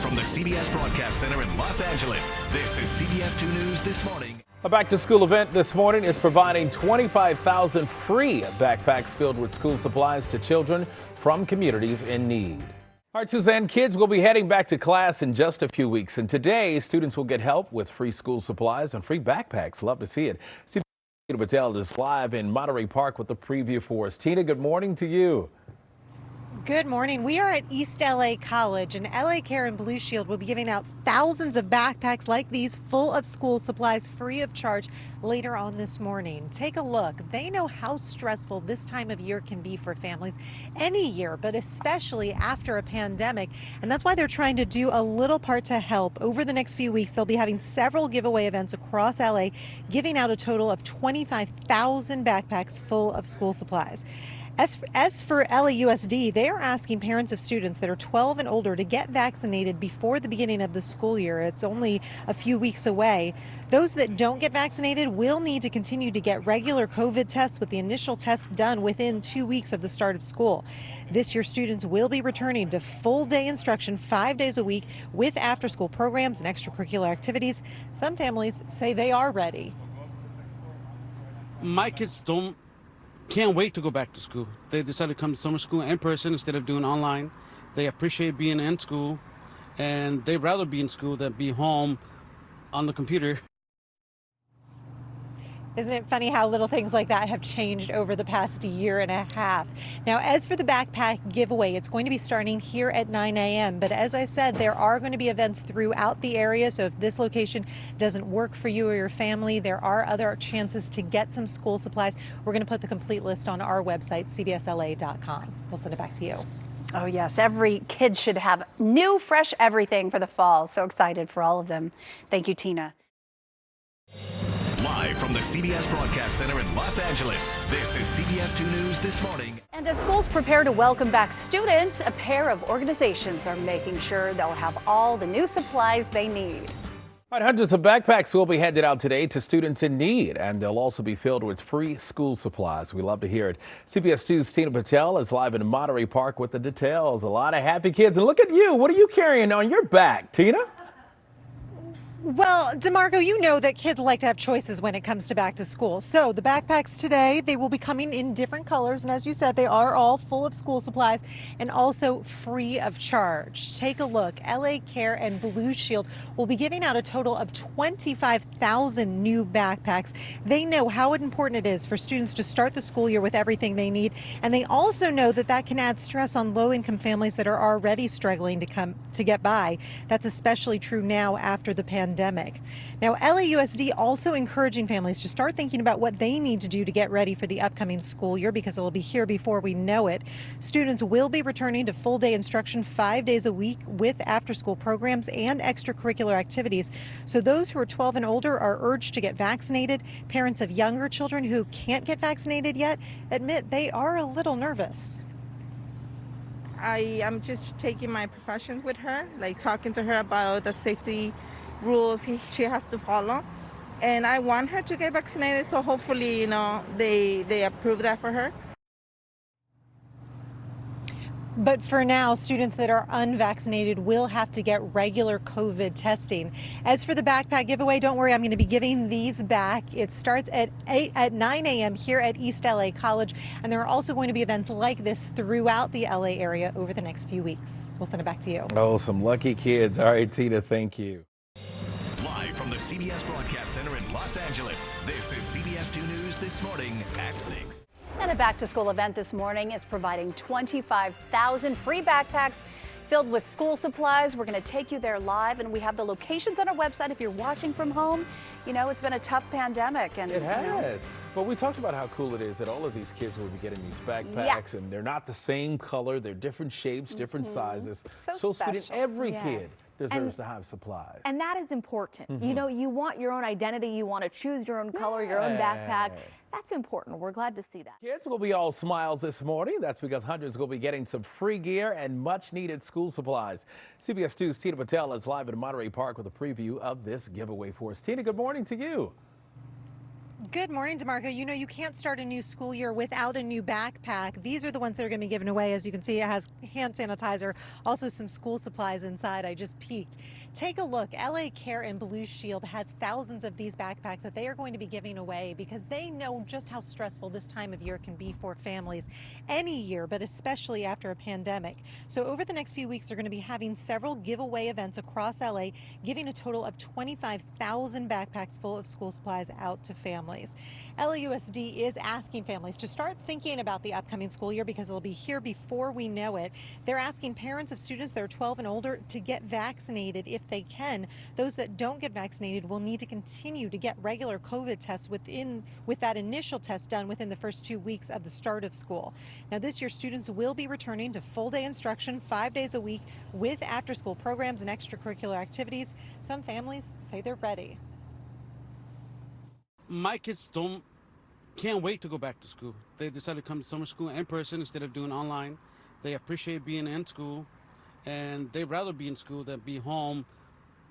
from the CBS Broadcast Center in Los Angeles, this is CBS 2 News This Morning. A back-to-school event this morning is providing 25,000 free backpacks filled with school supplies to children from communities in need. All right, Suzanne, kids will be heading back to class in just a few weeks, and today students will get help with free school supplies and free backpacks. Love to see it. Tina Patel is live in Monterey Park with the preview for us. Tina, good morning to you. Good morning. We are at East LA College, and LA Care and Blue Shield will be giving out thousands of backpacks like these full of school supplies free of charge later on this morning. Take a look. They know how stressful this time of year can be for families any year, but especially after a pandemic. And that's why they're trying to do a little part to help. Over the next few weeks, they'll be having several giveaway events across LA, giving out a total of 25,000 backpacks full of school supplies. As for LAUSD, they are asking parents of students that are 12 and older to get vaccinated before the beginning of the school year. It's only a few weeks away. Those that don't get vaccinated will need to continue to get regular COVID tests, with the initial test done within 2 weeks of the start of school. This year, students will be returning to full-day instruction 5 days a week with after-school programs and extracurricular activities. Some families say they are ready. My kids can't wait to go back to school. They decided to come to summer school in person instead of doing online. They appreciate being in school, and they'd rather be in school than be home on the computer. Isn't it funny how little things like that have changed over the past year and a half? Now, as for the backpack giveaway, it's going to be starting here at 9 a.m. But as I said, there are going to be events throughout the area. So if this location doesn't work for you or your family, there are other chances to get some school supplies. We're going to put the complete list on our website, cbsla.com. We'll send it back to you. Oh, yes. Every kid should have new, fresh everything for the fall. So excited for all of them. Thank you, Tina. Live from the CBS Broadcast Center in Los Angeles, this is CBS 2 News This Morning. And as schools prepare to welcome back students, a pair of organizations are making sure they'll have all the new supplies they need. All right, hundreds of backpacks will be handed out today to students in need, and they'll also be filled with free school supplies. We love to hear it. CBS 2's Tina Patel is live in Monterey Park with the details. A lot of happy kids. And look at you. What are you carrying on your back, Tina? Well, DeMarco, you know that kids like to have choices when it comes to back to school. So the backpacks today, they will be coming in different colors. And as you said, they are all full of school supplies and also free of charge. Take a look. LA Care and Blue Shield will be giving out a total of 25,000 new backpacks. They know how important it is for students to start the school year with everything they need. And they also know that that can add stress on low-income families that are already struggling to get by. That's especially true now after the pandemic. Now, LAUSD also encouraging families to start thinking about what they need to do to get ready for the upcoming school year, because it'll be here before we know it. Students will be returning to full-day instruction 5 days a week with after-school programs and extracurricular activities. So those who are 12 and older are urged to get vaccinated. Parents of younger children who can't get vaccinated yet admit they are a little nervous. I am just taking my precautions with her, like talking to her about the safety rules she has to follow, and I want her to get vaccinated, so hopefully, they approve that for her. But for now, students that are unvaccinated will have to get regular COVID testing. As for the backpack giveaway, don't worry, I'm going to be giving these back. It starts at 9 a.m. here at East LA College, and there are also going to be events like this throughout the LA area over the next few weeks. We'll send it back to you. Oh, some lucky kids. All right, Tina, thank you. Live from the CBS Broadcast Center in Los Angeles, this is CBS 2 News This Morning at 6. And a back-to-school event this morning is providing 25,000 free backpacks filled with school supplies. We're going to take you there live, and we have the locations on our website if you're watching from home. You know, it's been a tough pandemic. And it has. But we talked about how cool it is that all of these kids will be getting these backpacks, and they're not the same color. They're different shapes, different sizes. So sweet. special. Every kid deserves to have supplies. And that is important. You know, you want your own identity. You want to choose your own color, your own backpack. That's important. We're glad to see that. Kids will be all smiles this morning. That's because hundreds will be getting some free gear and much needed school supplies. CBS 2's Tina Patel is live in Monterey Park with a preview of this giveaway for us. Tina, good morning to you. Good morning, DeMarco. You know, you can't start a new school year without a new backpack. These are the ones that are going to be given away. As you can see, it has hand sanitizer, also some school supplies inside. I just peeked. Take a look. LA Care and Blue Shield has thousands of these backpacks that they are going to be giving away because they know just how stressful this time of year can be for families any year, but especially after a pandemic. So over the next few weeks, they're going to be having several giveaway events across LA, giving a total of 25,000 backpacks full of school supplies out to families. LAUSD is asking families to start thinking about the upcoming school year because it'll be here before we know it. They're asking parents of students that are 12 and older to get vaccinated if they can. Those that don't get vaccinated will need to continue to get regular COVID tests with that initial test done within the first 2 weeks of the start of school. Now this year, students will be returning to full day instruction 5 days a week with after school programs and extracurricular activities. Some families say they're ready. My kids can't wait to go back to school. They decided to come to summer school in person instead of doing online. They appreciate being in school, and they'd rather be in school than be home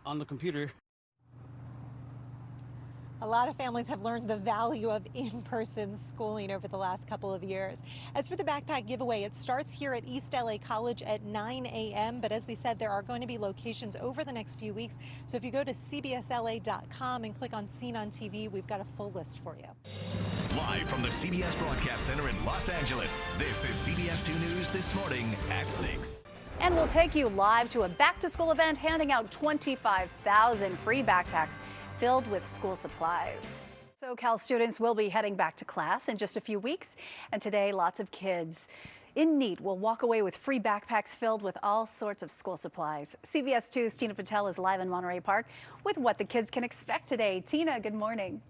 on the computer. A lot of families have learned the value of in-person schooling over the last couple of years. As for the backpack giveaway, it starts here at East LA College at 9 a.m. But as we said, there are going to be locations over the next few weeks. So if you go to cbsla.com and click on Seen on TV, we've got a full list for you. Live from the CBS Broadcast Center in Los Angeles, this is CBS 2 News This Morning at 6. And we'll take you live to a back-to-school event handing out 25,000 free backpacks filled with school supplies. SoCal students will be heading back to class in just a few weeks, and today lots of kids in need will walk away with free backpacks filled with all sorts of school supplies. CBS 2's Tina Patel is live in Monterey Park with what the kids can expect today. Tina, good morning.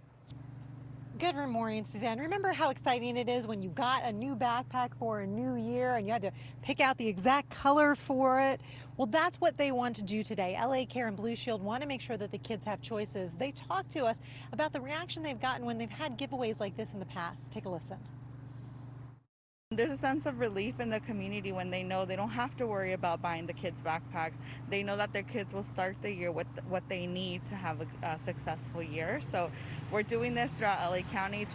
Good morning, Suzanne. Remember how exciting it is when you got a new backpack for a new year and you had to pick out the exact color for it? Well, that's what they want to do today. LA Care and Blue Shield want to make sure that the kids have choices. They talked to us about the reaction they've gotten when they've had giveaways like this in the past. Take a listen. There's a sense of relief in the community when they know they don't have to worry about buying the kids backpacks. They know that their kids will start the year with what they need to have a successful year. So we're doing this throughout LA County,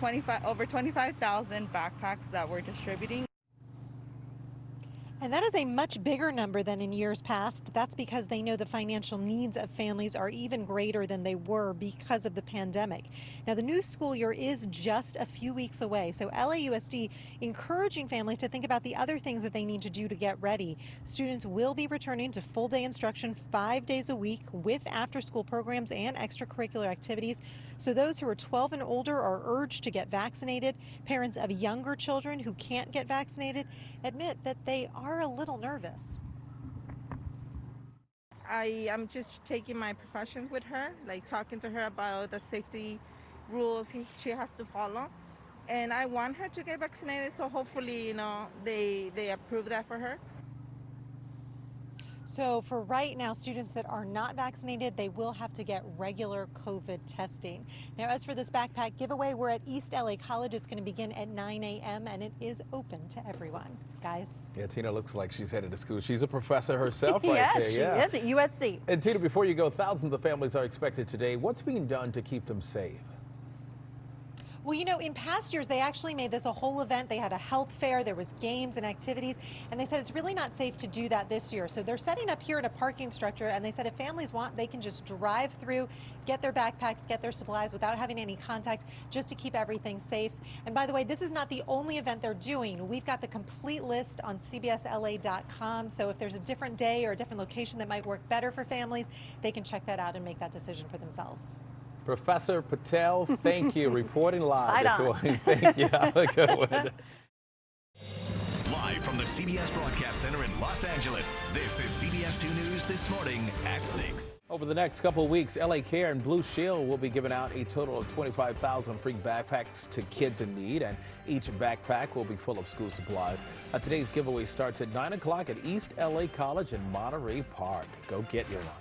over 25,000 backpacks that we're distributing. And that is a much bigger number than in years past. That's because they know the financial needs of families are even greater than they were because of the pandemic. Now, the new school year is just a few weeks away, so LAUSD encouraging families to think about the other things that they need to do to get ready. Students will be returning to full day instruction 5 days a week with after school programs and extracurricular activities. So those who are 12 and older are urged to get vaccinated. Parents of younger children who can't get vaccinated admit that they are a little nervous. I am just taking my precautions with her, like talking to her about the safety rules she has to follow. And I want her to get vaccinated, so hopefully, they approve that for her. So for right now, students that are not vaccinated, they will have to get regular COVID testing. Now, as for this backpack giveaway, we're at East LA College. It's going to begin at 9 a.m. and it is open to everyone. Guys. Yeah, Tina looks like she's headed to school. She's a professor herself right Yes, there. she Yeah, is at USC. And Tina, before you go, thousands of families are expected today. What's being done to keep them safe? Well, you know, in past years, they actually made this a whole event. They had a health fair, there was games and activities, and they said it's really not safe to do that this year. So they're setting up here at a parking structure, and they said if families want, they can just drive through, get their backpacks, get their supplies without having any contact, just to keep everything safe. And by the way, this is not the only event they're doing. We've got the complete list on cbsla.com. So if there's a different day or a different location that might work better for families, they can check that out and make that decision for themselves. Professor Patel, thank you. Reporting live Right this on. morning. Thank you. Have a good one. Live from the CBS Broadcast Center in Los Angeles, this is CBS 2 News This Morning at 6. Over the next couple of weeks, LA Care and Blue Shield will be giving out a total of 25,000 free backpacks to kids in need, and each backpack will be full of school supplies. Today's giveaway starts at 9 o'clock at East LA College in Monterey Park. Go get your one.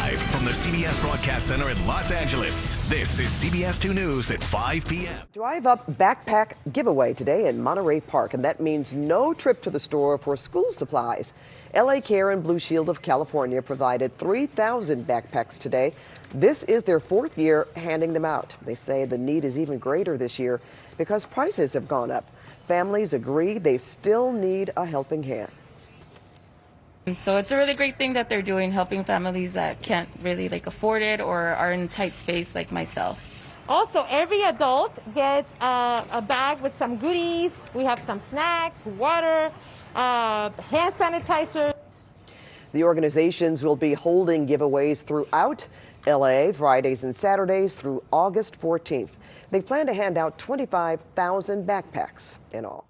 Live from the CBS Broadcast Center in Los Angeles, this is CBS 2 News at 5 p.m. Drive Up Backpack Giveaway today in Monterey Park, and that means no trip to the store for school supplies. LA Care and Blue Shield of California provided 3,000 backpacks today. This is their 4th year handing them out. They say the need is even greater this year because prices have gone up. Families agree they still need a helping hand. So it's a really great thing that they're doing, helping families that can't really afford it or are in tight space like myself. Also, every adult gets a bag with some goodies. We have some snacks, water, hand sanitizer. The organizations will be holding giveaways throughout LA, Fridays and Saturdays through August 14th. They plan to hand out 25,000 backpacks in all.